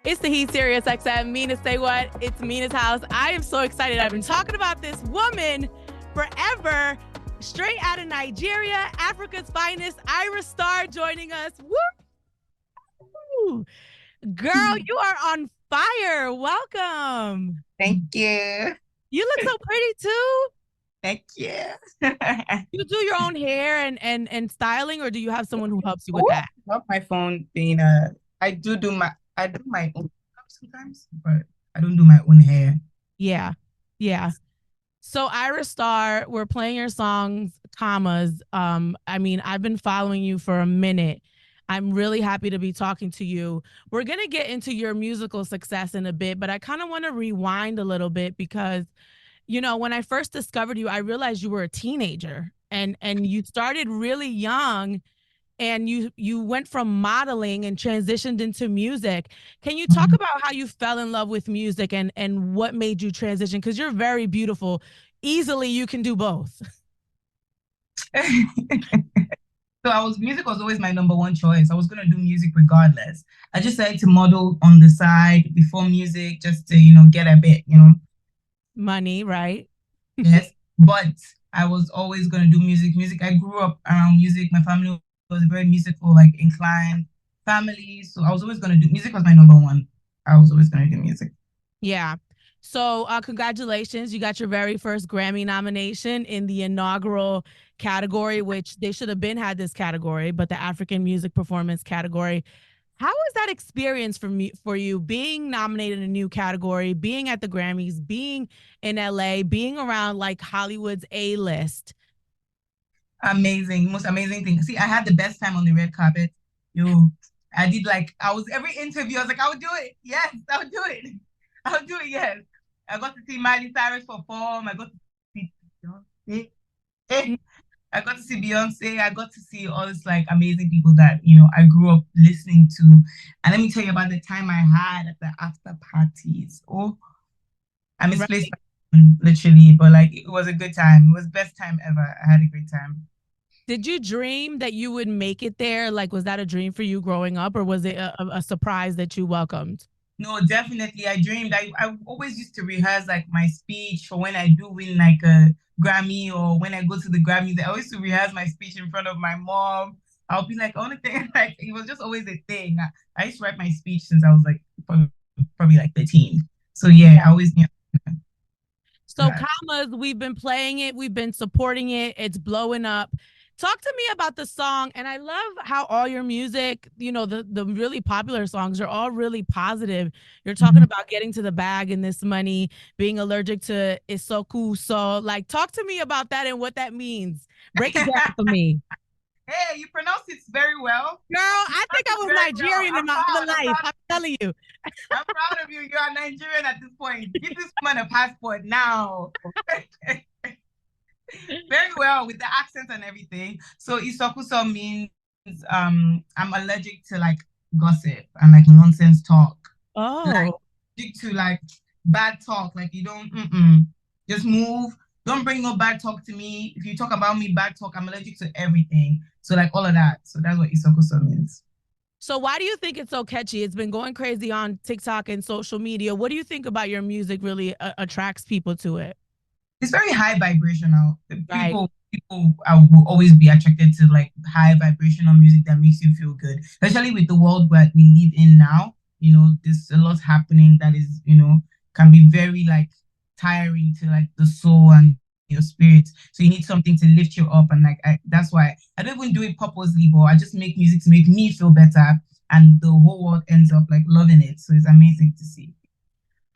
It's the Heat, SIRIUSXM Mina SayWhat. It's Mina's house. I am so excited. I've been talking about this woman forever. Straight out of Nigeria, Africa's finest, Ayra Starr joining us. Woo! Girl, you are on fire. Welcome. Thank you. You look so pretty too. Thank you. You do your own hair and styling, or do you have someone who helps you with that? Not my phone being I do my own makeup sometimes, but I don't do my own hair. Yeah. So Ayra Starr, we're playing your songs, commas. I mean, I've been following you for a minute. I'm really happy to be talking to you. We're gonna get into your musical success in a bit, but I kind of want to rewind a little bit because, you know, when I first discovered you, I realized you were a teenager and you started really young and you went from modeling and transitioned into music. Can you talk about how you fell in love with music and what made you transition? Because you're very beautiful. Easily you can do both. So music was always my number one choice. I was gonna do music regardless. I just started to model on the side before music just to, get a bit, Money, right? Yes. But I was always gonna do music. I grew up around music. My family was a very musical, like inclined family. So I was always gonna do music was my number one. I was always gonna do music. Yeah. So congratulations. You got your very first Grammy nomination in the inaugural category, which they should have been had this category, but the African Music Performance category. How was that experience for you being nominated in a new category, being at the Grammys, being in LA, being around like Hollywood's A-list? Amazing, most amazing thing. See, I had the best time on the red carpet. I did every interview, I was like, I would do it. Yes, I would do it. I would do it, yes. I got to see Miley Cyrus perform. I got to see Beyonce. I got to see Beyonce. I got to see all these like amazing people that, I grew up listening to. And let me tell you about the time I had at the after parties. Oh, I misplaced my phone, literally, but like it was a good time. It was the best time ever. I had a great time. Did you dream that you would make it there? Like, was that a dream for you growing up, or was it a surprise that you welcomed? No, definitely. I dreamed. I always used to rehearse like my speech for when I do win like a Grammy or when I go to the Grammys. I always used to rehearse my speech in front of my mom. I'll be like, only thing, like it was just always a thing. I used to write my speech since I was like probably like 13. So yeah, I always knew. So commas, we've been playing it, we've been supporting it, it's blowing up. Talk to me about the song. And I love how all your music, you know, the really popular songs are all really positive. You're talking about getting to the bag and this money, being allergic to isoku. So like, talk to me about that and what that means. Break it down for me. Hey, you pronounce it very well. Girl, I think I was Nigerian in my other life. I'm telling you. I'm proud of you. You are Nigerian at this point. Give this woman a passport now. Very well with the accent and everything. So isokuso means I'm allergic to like gossip and like nonsense talk. Like Oh, allergic to like bad talk. Like you don't just move. Don't bring no bad talk to me. If you talk about me bad talk, I'm allergic to everything. So like all of that. So that's what isokuso means. so why do you think it's so catchy? It's been going crazy on TikTok and social media. What do you think about your music really attracts people to it? It's very high vibrational. Right. People will always be attracted to like high vibrational music that makes you feel good, especially with the world that we live in now. There's a lot happening that is, can be very like tiring to like the soul and your spirit. So you need something to lift you up, and like that's why I don't even do it purposely, but I just make music to make me feel better, and the whole world ends up like loving it. So it's amazing to see.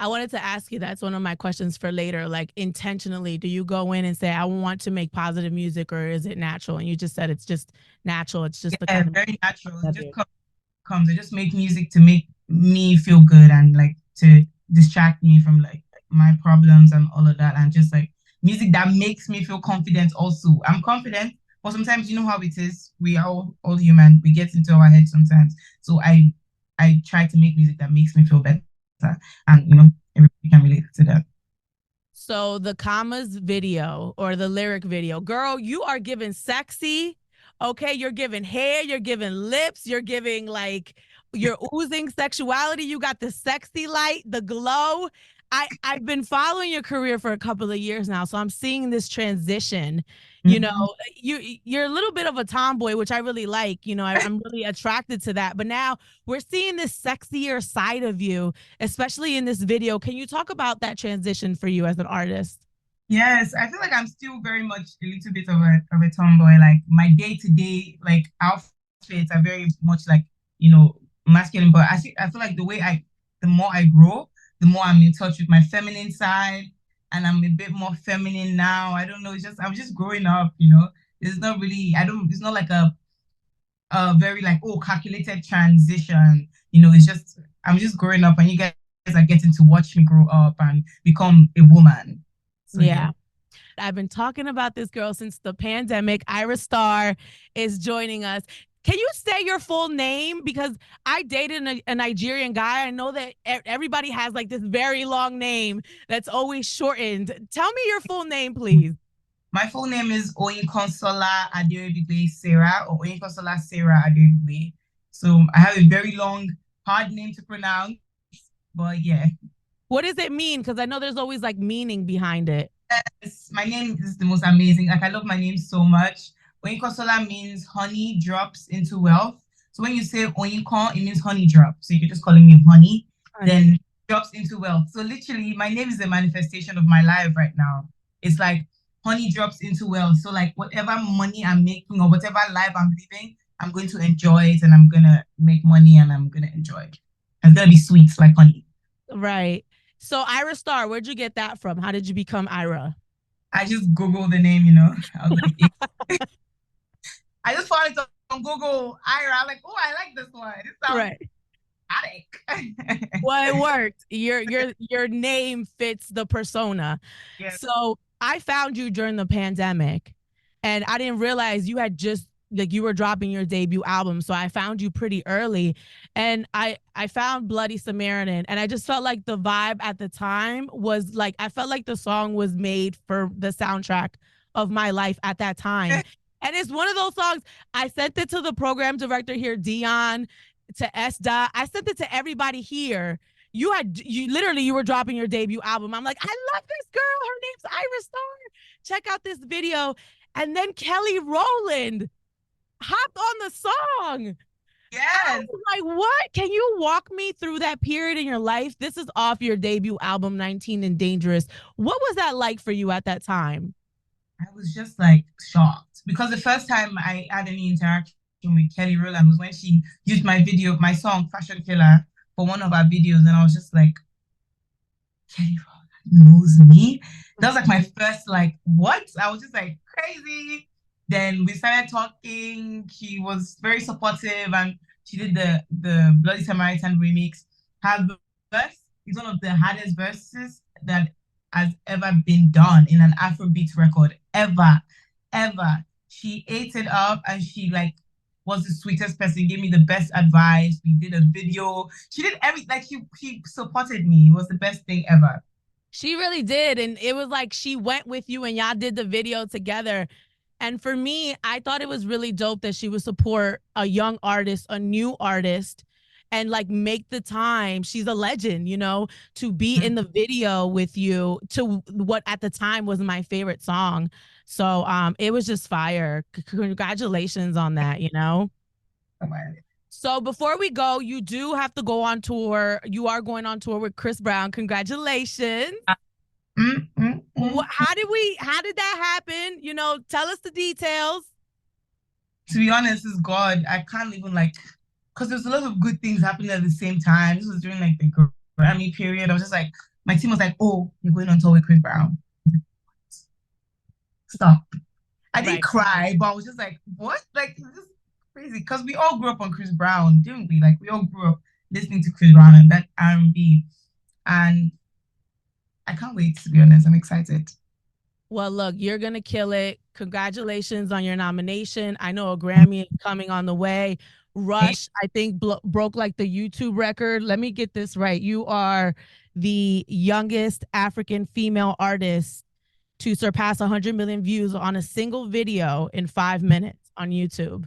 I wanted to ask you, that's one of my questions for later. Like, intentionally, do you go in and say, I want to make positive music, or is it natural? And you just said it's just natural. It's just the Yeah, kind of very natural. It just music. comes. I just make music to make me feel good and like to distract me from like my problems and all of that. And just like music that makes me feel confident also. I'm confident, but sometimes you know how it is. We are all human. We get into our head sometimes. So I try to make music that makes me feel better. And everybody can relate to that. So the commas video or the lyric video, girl, you are giving sexy. Okay, you're giving hair, you're giving lips, you're giving like you're oozing sexuality. You got the sexy light, the glow. I've been following your career for a couple of years now, so I'm seeing this transition. You know, Mm-hmm. you're a little bit of a tomboy, which I really like. You know, I'm really attracted to that. But now we're seeing this sexier side of you, especially in this video. Can you talk about that transition for you as an artist? Yes, I feel like I'm still very much a little bit of a tomboy. Like my day to day like outfits are very much like, masculine. But I feel like the more I grow, the more I'm in touch with my feminine side, and I'm a bit more feminine now. I don't know. I'm just growing up. It's not really. I don't. It's not like a very like calculated transition. It's just I'm just growing up, and you guys are getting to watch me grow up and become a woman. So yeah. Yeah. I've been talking about this girl since the pandemic. Ayra Starr is joining us. Can you say your full name? Because I dated a Nigerian guy. I know that everybody has like this very long name that's always shortened. Tell me your full name, please. My full name is Oyinkansola Adeodigbe Sarah, or Oyinkansola Sarah Adeodigbe. So I have a very long, hard name to pronounce, but yeah. What does it mean? Because I know there's always like meaning behind it. My name is the most amazing. Like I love my name so much. Oyinkansola means honey drops into wealth. So when you say Oyinkan, it means honey drop. So you can just calling me honey, Honey. then drops into wealth. So literally, my name is a manifestation of my life right now. It's like honey drops into wealth. So like whatever money I'm making or whatever life I'm living, I'm going to enjoy it and I'm gonna make money and I'm gonna enjoy it. It's gonna be sweet like honey. Right. So Ayra Starr, where'd you get that from? How did you become Ayra? I just Googled the name. I was like, I just found it on Google Ira. I'm like, oh, I like this one. This sounds Right. addict. Well, it worked. Your name fits the persona. Yes. So I found you during the pandemic, and I didn't realize you had just like you were dropping your debut album. So I found you pretty early, and I found Bloody Samaritan, and I just felt like the vibe at the time was like I felt like the song was made for the soundtrack of my life at that time. And it's one of those songs I sent it to the program director here, Dion, to S. Dot. I sent it to everybody here. You were dropping your debut album. I'm like, I love this girl. Her name's Ayra Starr. Check out this video. And then Kelly Rowland hopped on the song. I Yes. was like, what? Can you walk me through that period in your life? This is off your debut album, 19 and Dangerous. What was that like for you at that time? I was just like shocked because the first time I had any interaction with Kelly Rowland was when she used my song Fashion Killer for one of our videos. And I was just like, Kelly Rowland knows me. That was like my first, like, what? I was just like crazy. Then we started talking. She was very supportive and she did the Bloody Samaritan remix. Her verse is one of the hardest verses that has ever been done in an Afrobeat record, ever, ever. She ate it up and she like was the sweetest person, gave me the best advice. We did a video. She did everything, like she supported me. It was the best thing ever. She really did. And it was like she went with you and y'all did the video together. And for me, I thought it was really dope that she would support a young artist, a new artist, and like make the time. She's a legend, to be in the video with you to what at the time was my favorite song. So it was just fire. Congratulations on that. So before we go, you do have to go on tour. You are going on tour with Chris Brown. Congratulations. Mm, mm, mm. How did that happen? Tell us the details. To be honest, it's God. I can't even like, because there's a lot of good things happening at the same time. This was during like the Grammy period. I was just like, my team was like, oh, you're going on tour with Chris Brown. Stop. I didn't Right. cry, but I was just like, what? Like, this is crazy. Because we all grew up on Chris Brown, didn't we? Like, we all grew up listening to Chris Brown and that R&B. And I can't wait, to be honest. I'm excited. Well, look, you're going to kill it. Congratulations on your nomination. I know a Grammy is coming on the way. Rush, I think, broke like the YouTube record. Let me get this right. You are the youngest African female artist to surpass 100 million views on a single video in 5 minutes on YouTube.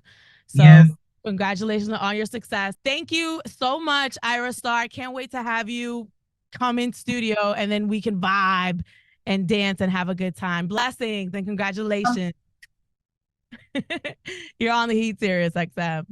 So Yes. Congratulations on all your success. Thank you so much, Ayra Starr. Can't wait to have you come in studio and then we can vibe and dance and have a good time. Blessings and Oh, congratulations. You're on the Heat, SiriusXM.